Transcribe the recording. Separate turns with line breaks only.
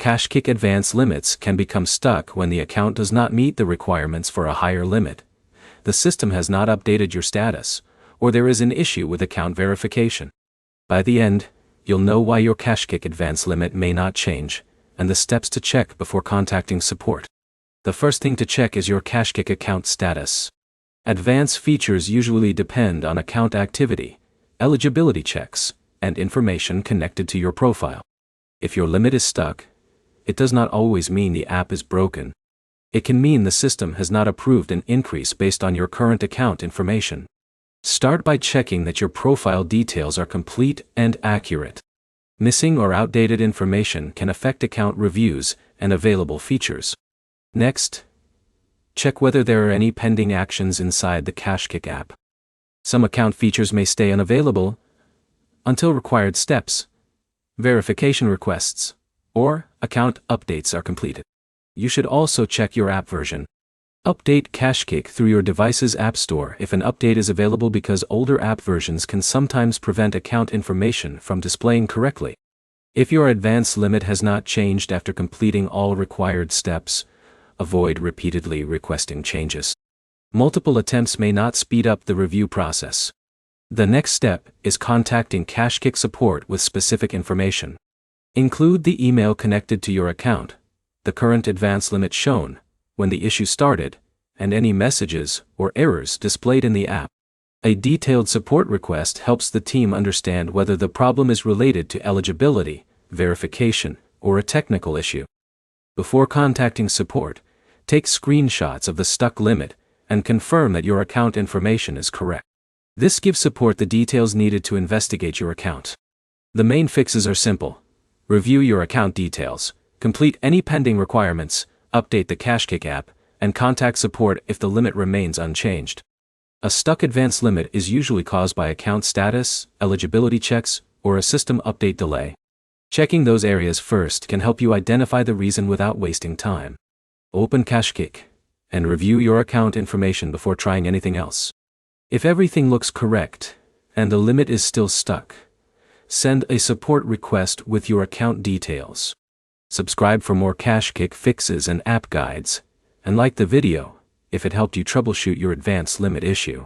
KashKick advance limits can become stuck when the account does not meet the requirements for a higher limit, the system has not updated your status, or there is an issue with account verification. By the end, you'll know why your KashKick advance limit may not change, and the steps to check before contacting support. The first thing to check is your KashKick account status. Advance features usually depend on account activity, eligibility checks, and information connected to your profile. If your limit is stuck, it does not always mean the app is broken. It can mean the system has not approved an increase based on your current account information. Start by checking that your profile details are complete and accurate. Missing or outdated information can affect account reviews and available features. Next, check whether there are any pending actions inside the KashKick app. Some account features may stay unavailable until required steps, verification requests, or account updates are completed. You should also check your app version. Update KashKick through your device's app store if an update is available, because older app versions can sometimes prevent account information from displaying correctly. If your advance limit has not changed after completing all required steps, avoid repeatedly requesting changes. Multiple attempts may not speed up the review process. The next step is contacting KashKick support with specific information. Include the email connected to your account, the current advance limit shown, when the issue started, and any messages or errors displayed in the app. A detailed support request helps the team understand whether the problem is related to eligibility, verification, or a technical issue. Before contacting support, take screenshots of the stuck limit and confirm that your account information is correct. This gives support the details needed to investigate your account. The main fixes are simple. Review your account details, complete any pending requirements, update the KashKick app, and contact support if the limit remains unchanged. A stuck advance limit is usually caused by account status, eligibility checks, or a system update delay. Checking those areas first can help you identify the reason without wasting time. Open KashKick and review your account information before trying anything else. If everything looks correct and the limit is still stuck, send a support request with your account details. Subscribe for more KashKick fixes and app guides, and like the video if it helped you troubleshoot your advance limit issue.